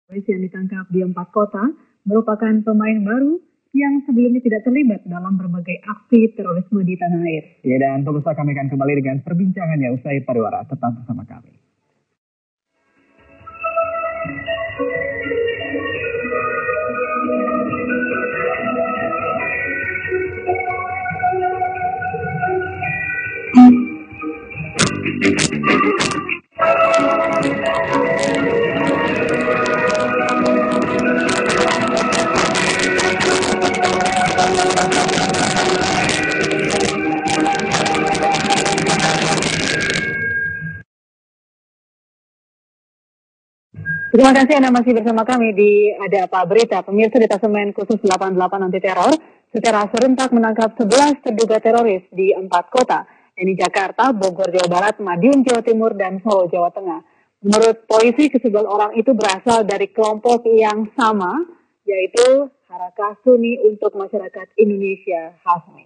Polisi yang ditangkap di 4 kota merupakan pemain baru yang sebelumnya tidak terlibat dalam berbagai aksi terorisme di tanah air. Ya, dan pemirsa, kami akan kembali dengan perbincangannya usai pariwara. Tetap bersama kami. Terima kasih Anda masih bersama kami di Ada Apa Berita. Pemirsa, Detasemen Khusus 88 Anti Teror secara serentak menangkap 11 terduga teroris di 4 kota, yaitu Jakarta, Bogor, Jawa Barat, Madiun, Jawa Timur, dan Solo, Jawa Tengah. Menurut polisi, ke-11 orang itu berasal dari kelompok yang sama, yaitu Harakah Sunni untuk Masyarakat Indonesia (HASMI).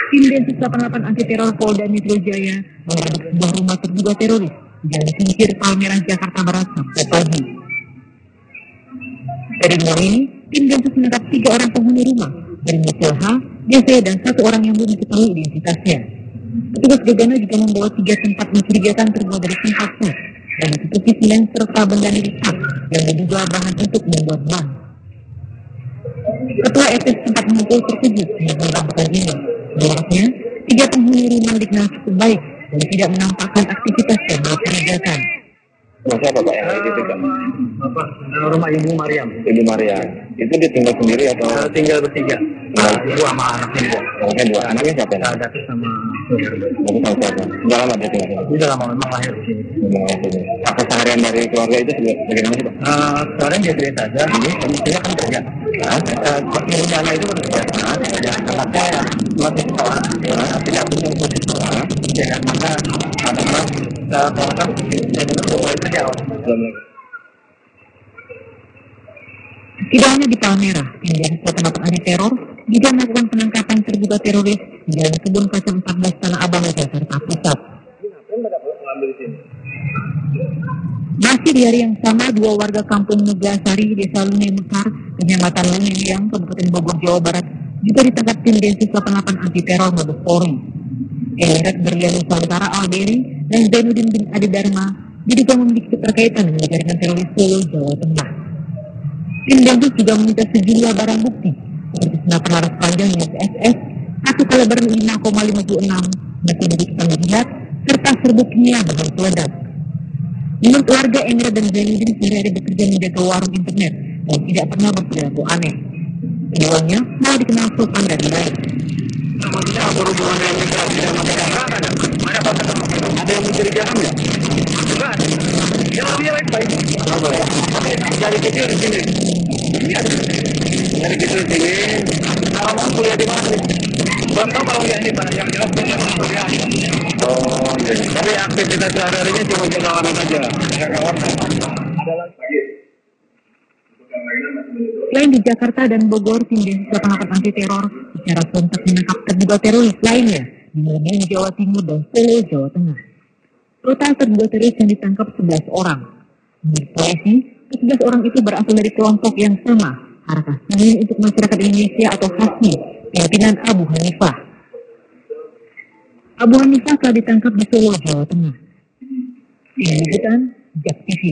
Tim Densus 88 Anti Teror Polda Metro Jaya mengerebek sebuah rumah terduga teroris di Jalan Singkir, Palmerah, Jakarta Barat Sabtu pagi. Dari rumah ini, tim Densus menangkap 3 orang penghuni rumah berinisial H, DC, dan 1 orang yang belum diketahui identitasnya. Petugas gegana juga membawa 3 tempat mencurigakan terbuat dari tempat gas dan ditutupi semen serta benda lipat yang diduga bahan untuk membuat bom. Ketua RT sempat mengumpul terkejut dengan perampokan ini. Menurutnya, 3 penghuni rumah dikenal cukup baik dan tidak menampakkan aktivitas yang mencurigakan. Masa Bapak yang itu kan? Rumah Ibu Mariam. Ibu Mariam. Itu dia tinggal sendiri atau? Tinggal bertiga. Ibu sama anaknya 2. Anaknya 2. Anaknya siapa? Datuk sama Datuk sama siapa? Sudah lama dia tinggal sini? Sudah lama, memang lahir di sini. Memang lahir di sini. Apa seharian dari keluarga itu bagaimana sih Pak? Sekarang dia cerita aja, kondisinya kan kerja. Ibu Dana itu bekerja. Anaknya masih sekolah. Tidak punya posisi sekolah. Dengan mana anak-anak orang saya dengar bahwa itu dia awal. Tidak hanya di Palmerah, tim Densus 88 Anti Teror juga melakukan penangkapan terduga teroris di Jalan Kebun Kaca 14 Tanah Abang, Jakarta Pusat. Masih di hari yang sama, 2 warga kampung Megasari, Desa Lunai Mekar, Kecamatan Lunai Liang, Kabupaten Bogor, Jawa Barat, juga ditangkap tim Densus 88 Anti Teror Mabes Polri. Elret Berlian Nusantara Alberi dan Zainuddin bin Adi Dharma diduga memiliki keterkaitan dengan jaringan teroris Solo, Jawa Tengah. Tim Densus juga menyita sejumlah barang bukti seperti senapan laras panjang milik SS, 1 kaliber 5,56, mesin digital jihad, serta serbuk kimia bahan peledak. Menurut warga, Elret dan Zainuddin sehari-hari bekerja menjaga warung internet dan tidak pernah berperilaku aneh. Keduanya malah dikenal sopan dan baik. Maksudnya berhubungan dengan migrasi dan masyarakat ada yang mencurigakan nggak? Enggak ada. Ya dia baik-baik. Dari kecil di sini. Iya. Dari kecil di sini. Kalau mau kuliah di mana nih? Belum tahu kalau kuliah di mana. Yang jelas punya kuliah. Oh, iya. Tapi aktivitas sehari-harinya cuma jaga kawanan aja. Jaga kawanan. Ada lagi. Selain di Jakarta dan Bogor, tim Densus 88 Anti Teror secara serentak menangkap terduga teroris lainnya di Madiun, Jawa Timur, dan Solo, Jawa Tengah. Total terduga teroris yang ditangkap 11 orang. Menurut polisi, 11 orang itu berasal dari kelompok yang sama, Harakah Sunni untuk Masyarakat Indonesia atau HASMI, pimpinan Abu Hanifah. Abu Hanifah telah ditangkap di Solo, Jawa Tengah. Tim Liputan, JAK TV.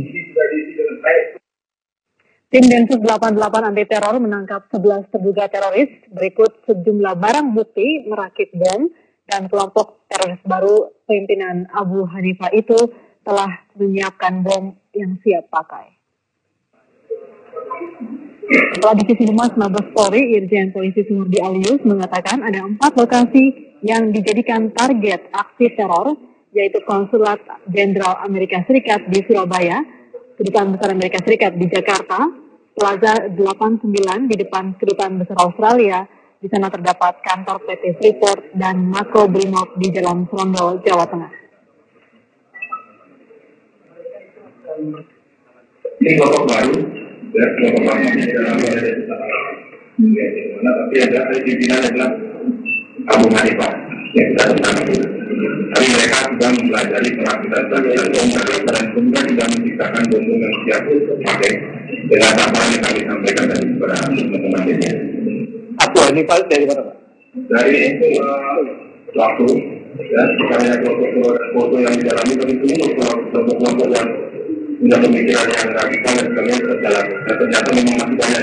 Tim Densus 88 Anti Teror menangkap 11 terduga teroris. Berikut sejumlah barang bukti merakit bom, dan kelompok teroris baru pimpinan Abu Hanifah itu telah menyiapkan bom yang siap pakai. Kepala Divisi Humas Mabes Polri, Irjen Polisi Suhardi Alyus, mengatakan ada 4 lokasi yang dijadikan target aksi teror, yaitu Konsulat Jenderal Amerika Serikat di Surabaya, Kedutaan Besar Amerika Serikat di Jakarta, Plaza 89 di depan Kedutaan Besar Australia. Di sana terdapat kantor PT Freeport dan Mako Brimob di Jalan Serondol, Jawa Tengah. Ini kelompok baru, ya, kelompok lama tapi ada pimpinan adalah Abu Hanifah yang kita tentang. Tapi mereka sudah mempelajari perakitan dan kemudian sudah menciptakan bom yang siap pakai dengan apa yang kami sampaikan tadi kepada teman-teman media. Apa ini Pak dari mana Pak? Dari waktu ya, karena foto yang didalami tadi itu kelompok-kelompok yang punya pemikiran yang radikal dan sebagainya terjalan. Dan ternyata memang masih banyak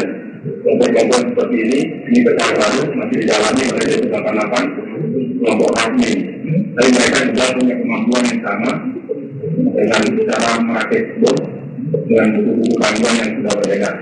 kelompok-kelompok seperti ini besar baru masih didalami oleh D88 kelompok kami. Tapi mereka juga punya kemampuan yang sama dengan cara merakit bom dengan buku-buku panduan yang sudah beredar.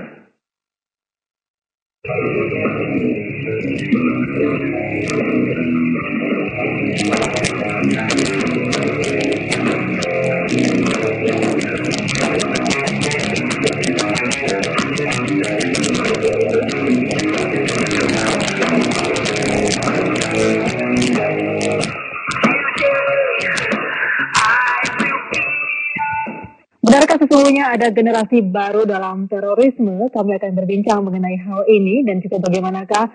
Benarkah sesungguhnya ada generasi baru dalam terorisme? Kami akan berbincang mengenai hal ini dan juga bagaimanakah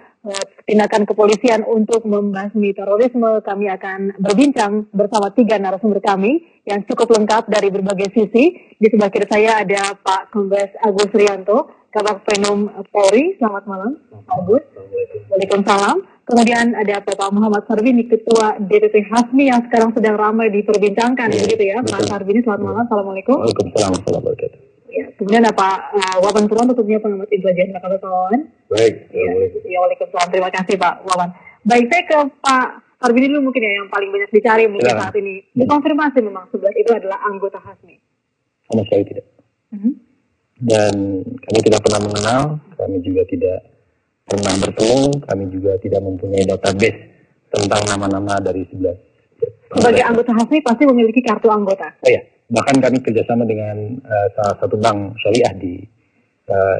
tindakan kepolisian untuk membasmi terorisme. Kami akan berbincang bersama 3 narasumber kami yang cukup lengkap dari berbagai sisi. Di sebelah kiri saya ada Pak Kombes Agus Rianto, Kabag Penum Polri. Selamat malam, Pak Agus. Waalaikumsalam. Kemudian ada Bapak Muhammad Sarbini, Ketua DPP HASMI yang sekarang sedang ramai diperbincangkan, begitu ya, Pak Sarbini. Selamat malam, Assalamualaikum. Waalaikumsalam warahmatullahi wabarakatuh. Ya, kemudian ada Pak Wawan Purwan, tentunya pengamat intelijen. Apa kabar, Pak Wawan? Baik. Ya, waalaikumsalam. Terima kasih, Pak Wawan. Baik, saya ke Pak Sarbini dulu mungkin ya, yang paling banyak dicari mungkin saat ini. Dikonfirmasi memang 11 itu adalah anggota HASMI. Sama sekali tidak. Dan kami tidak pernah mengenal, kami juga tidak pernah bertemu, kami juga tidak mempunyai database tentang nama-nama dari 11. Sebagai anggota HASMI pasti memiliki kartu anggota. Oh ya, bahkan kami kerjasama dengan salah satu bank syariah di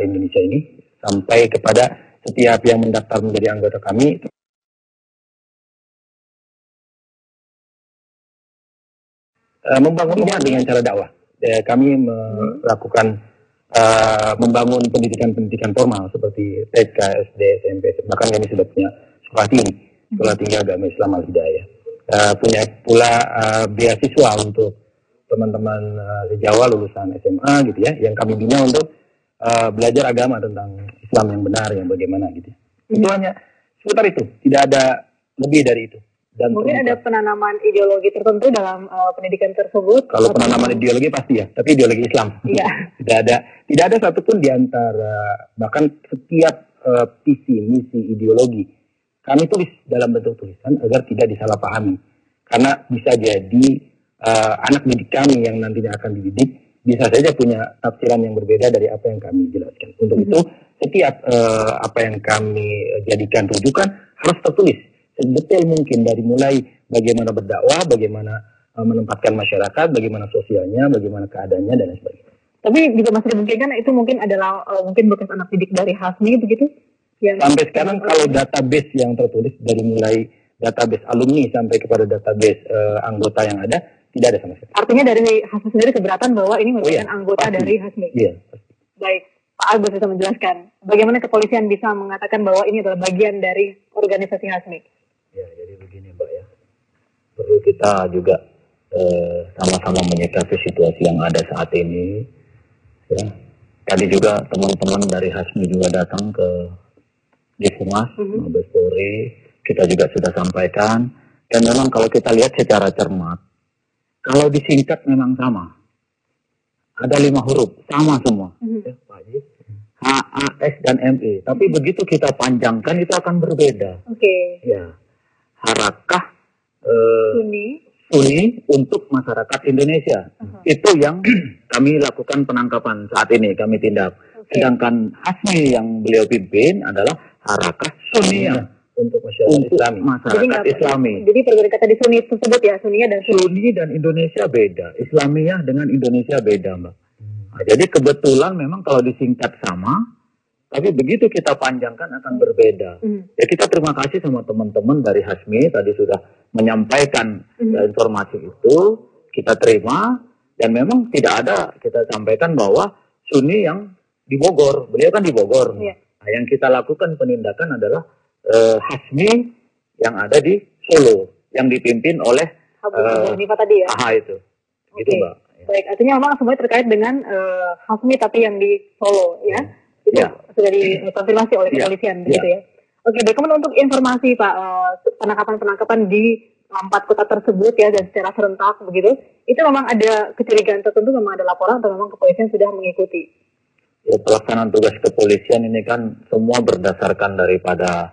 Indonesia ini, sampai kepada setiap yang mendaftar menjadi anggota kami, membangun umat dengan cara dakwah. Kami melakukan membangun pendidikan formal seperti TK, SD, SMP, bahkan kami sudah punya sekolah tinggi, sekolah tinggi agama Islam Al-Hidayah. Punya pula beasiswa untuk teman-teman Jawa lulusan SMA gitu ya, yang kami bina untuk belajar agama tentang Islam yang benar, yang bagaimana gitu. Itu hanya seputar itu, tidak ada lebih dari itu. Dan mungkin ada penanaman ideologi tertentu dalam pendidikan tersebut. Kalau penanaman ideologi pasti ya, tapi ideologi Islam. Iya. Tidak ada satupun di antara, bahkan setiap visi, misi, ideologi kami tulis dalam bentuk tulisan agar tidak disalahpahami. Karena bisa jadi anak didik kami yang nantinya akan dididik bisa saja punya tafsiran yang berbeda dari apa yang kami jelaskan. Untuk itu setiap apa yang kami jadikan rujukan harus tertulis sedetail mungkin, dari mulai bagaimana berdakwah, bagaimana menempatkan masyarakat, bagaimana sosialnya, bagaimana keadaannya, dan lain sebagainya. Tapi juga masih dimungkinkan itu mungkin adalah mungkin bekas anak didik dari HASMI begitu? Sampai sekarang kalau database yang tertulis dari mulai database alumni sampai kepada database anggota yang ada, tidak ada sama sekali. Artinya dari HASMI sendiri keberatan bahwa ini merupakan anggota pasti dari HASMI? Iya, pasti. Baik. Pak Agus bisa menjelaskan bagaimana kepolisian bisa mengatakan bahwa ini adalah bagian dari organisasi HASMI? Ya, jadi begini Mbak ya, perlu kita juga sama-sama menyikapi situasi yang ada saat ini. Ya, tadi juga teman-teman dari HASMI juga datang ke Divmas, Mabes Polri, kita juga sudah sampaikan. Dan memang kalau kita lihat secara cermat, kalau disingkat memang sama, ada 5 huruf, sama semua. Ya, Pak Haji. H, A, S, dan M, E. Tapi begitu kita panjangkan itu akan berbeda. Oke. Ya. Harakah Sunni untuk masyarakat Indonesia. Itu yang kami lakukan penangkapan saat ini, kami tindak. Sedangkan HASMI yang beliau pimpin adalah Harakah Sunniyah untuk masyarakat Islami. Jadi perbedaan kata di Sunni tersebut ya, Sunniyah dan Sunni dan Indonesia beda, Islamiyah dengan Indonesia beda, Mbak. Nah, jadi kebetulan memang kalau disingkat sama, tapi begitu kita panjangkan akan berbeda. Ya, kita terima kasih sama teman-teman dari HASMI tadi sudah menyampaikan informasi itu, kita terima, dan memang tidak ada, kita sampaikan bahwa Sunni yang di Bogor, beliau kan di Bogor. Nah, yang kita lakukan penindakan adalah HASMI yang ada di Solo, yang dipimpin oleh Abu Hanifah tadi ya. AHA itu. Gitu Oke. Mbak. Baik, artinya memang semuanya terkait dengan Hasmi tapi yang di Solo ya. Itu sudah dikonfirmasi oleh kepolisian begitu ya. Oke, baik, kemudian untuk informasi Pak, penangkapan di 4 kota tersebut ya dan secara serentak begitu, itu memang ada kecurigaan tertentu, memang ada laporan atau memang kepolisian sudah mengikuti? Ya, pelaksanaan tugas kepolisian ini kan semua berdasarkan daripada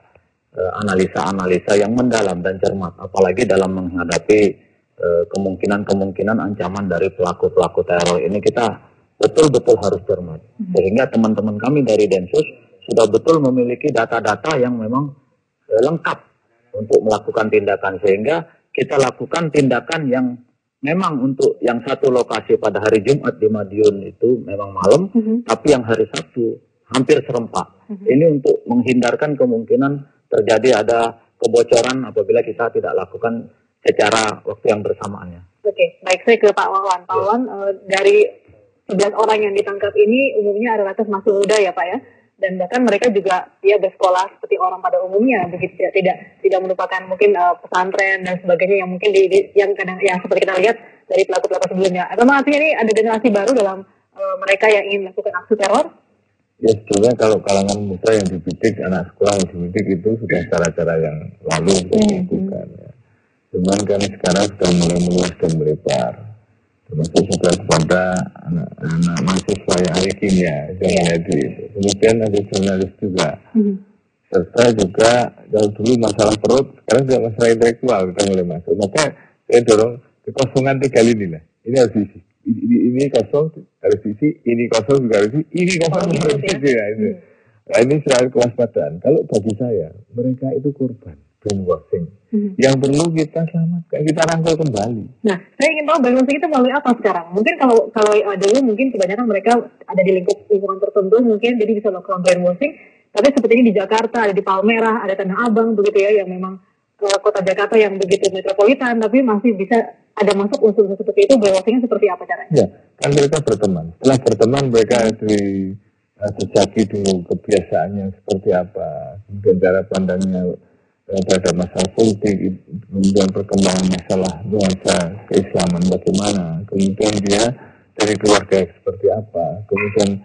analisa-analisa yang mendalam dan cermat, apalagi dalam menghadapi kemungkinan-kemungkinan ancaman dari pelaku-pelaku teror ini. Kita betul-betul harus cermat. Sehingga teman-teman kami dari Densus sudah betul memiliki data-data yang memang lengkap untuk melakukan tindakan, sehingga kita lakukan tindakan yang memang untuk yang satu lokasi pada hari Jumat di Madiun itu memang malam, tapi yang hari Sabtu hampir serempak. Ini untuk menghindarkan kemungkinan terjadi ada kebocoran apabila kita tidak lakukan secara waktu yang bersamaannya. Oke, baik, saya ke Pak Wawan. Pak Wawan, dari 11 orang yang ditangkap ini umumnya relatif masih muda ya Pak ya, dan bahkan mereka juga ya bersekolah seperti orang pada umumnya, begitu tidak merupakan mungkin pesantren dan sebagainya yang mungkin yang kadang yang seperti kita lihat dari pelaku-pelaku sebelumnya. Atau artinya ini ada generasi baru dalam mereka yang ingin melakukan aksi teror? Ya, sebetulnya kalau kalangan muda yang dibidik, anak sekolah yang dibidik itu sudah cara-cara yang lalu dilakukan. Ya. Cuman kan sekarang sudah mulai meluas dan melebar. Termasuk juga kepada anak-anak mahasiswa yang ahli kimia, itu. Kemudian ada jurnalis juga. Serta juga kalau dulu masalah perut, sekarang juga masalah intelektual kita mulai masuk. Maka saya dorong kekosongan 3 lini lah. Ini harus diisi. Ini kosong harus diisi, ini kosong juga harus diisi, ini kosong harus diisi. Nah, ini soal kewaspadaan. Kalau bagi saya, mereka itu korban brainwashing. Yang perlu kita selamatkan, kita rangkul kembali. Nah, saya ingin tahu brainwashing itu melalui apa sekarang? Mungkin kalau dulu mungkin kebanyakan mereka ada di lingkungan tertentu, mungkin jadi bisa melakukan brainwashing. Tapi seperti ini di Jakarta, ada di Palmerah, ada Tanah Abang begitu ya, yang memang kota Jakarta yang begitu metropolitan, tapi masih bisa ada masuk unsur seperti itu. Brainwashingnya seperti apa caranya? Ya, kan mereka berteman. Setelah berteman mereka dijejaki dulu kebiasaannya seperti apa, kemudian cara pandangnya terhadap masalah politik, kemudian perkembangan masalah nuansa keislaman bagaimana, kemudian dia dari keluarga seperti apa, kemudian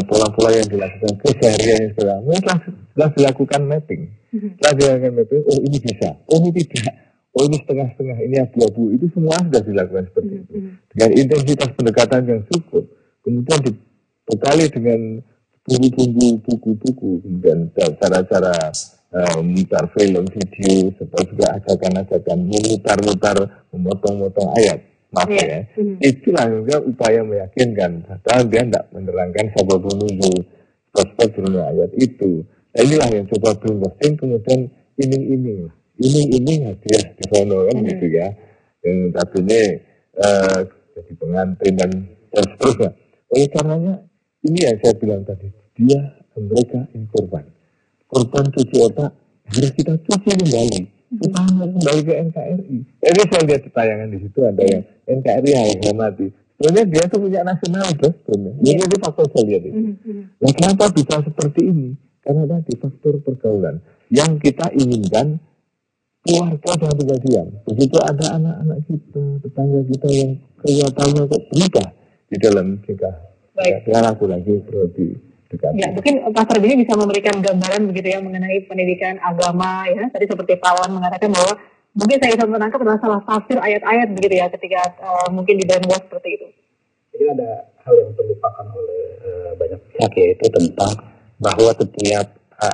pola-pola yang dilakukan keseharian setelah dilakukan mapping. Setelah dilakukan mapping, oh ini bisa, oh ini tidak, oh ini setengah-setengah, ini abu-abu, itu semua sudah dilakukan seperti itu. Dengan intensitas pendekatan yang cukup, kemudian dibekali dengan bumbu-bumbu buku-buku, kemudian cara-cara memutar film, video, serta juga ajakan-ajakan memutar-mutar, memotong-motong ayat. Ya. Itulah juga upaya meyakinkan. Padahal dia tidak menerangkan sababun nuzul sebab turunnya ayat itu. Nah, inilah yang coba brainwashing, kemudian iming-iming hadiah di sono kan gitu ya. Yang tadinya jadi pengantin dan seterusnya. Oleh karenanya ini yang saya bilang tadi, mereka ini korban cuci otak harus kita cuci kembali. Kita kembali ke NKRI. Jadi saya lihat di tayangan di situ ada yang NKRI harga mati. Sebenarnya dia tuh punya nasional terus. Jadi itu faktor saya lihat itu. Nah, kenapa bisa seperti ini? Karena tadi faktor pergaulan yang kita inginkan keluarga jangan tinggal diam. Begitu ada anak-anak kita, tetangga kita yang kelihatannya kok berubah di dalam tingkah. Dengan aku lagi berarti. Ya, mungkin Pak Sarbini bisa memberikan gambaran begitu ya mengenai pendidikan agama ya. Tadi seperti Pak Wan mengatakan bahwa mungkin saya bisa menangkap adalah salah tafsir ayat-ayat begitu ya ketika mungkin di brainwash seperti itu. Jadi ada hal yang terlupakan oleh banyak pihak, yaitu tentang bahwa setiap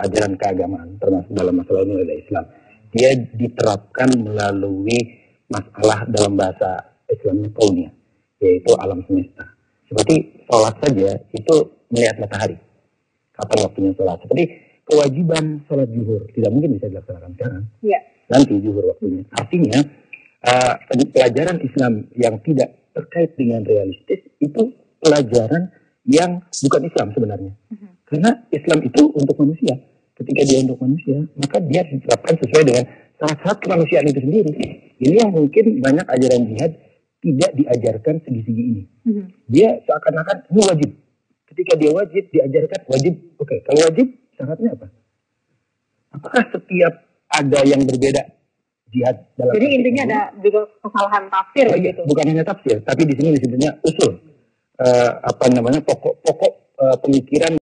ajaran keagamaan termasuk dalam masalah ini adalah Islam, dia diterapkan melalui masalah dalam bahasa Islamnya kaunia, yaitu alam semesta. Seperti sholat saja itu melihat matahari, kapan waktunya sholat. Seperti kewajiban sholat zuhur tidak mungkin bisa dilaksanakan sekarang. Ya. Nanti zuhur waktunya. Artinya pelajaran Islam yang tidak terkait dengan realistis itu pelajaran yang bukan Islam sebenarnya. Karena Islam itu untuk manusia. Ketika dia untuk manusia, maka dia diterapkan sesuai dengan syarat-syarat kemanusiaan itu sendiri. Ini yang mungkin banyak ajaran jihad tidak diajarkan segi-segi ini. Dia seakan-akan ini wajib. Ketika dia wajib, diajarkan wajib. Oke, kalau wajib, syaratnya apa? Apakah setiap ada yang berbeda jihad dalam. Jadi intinya ada juga kesalahan tafsir gitu. Bukan hanya tafsir, tapi di sini disebutnya usul. Pokok pemikiran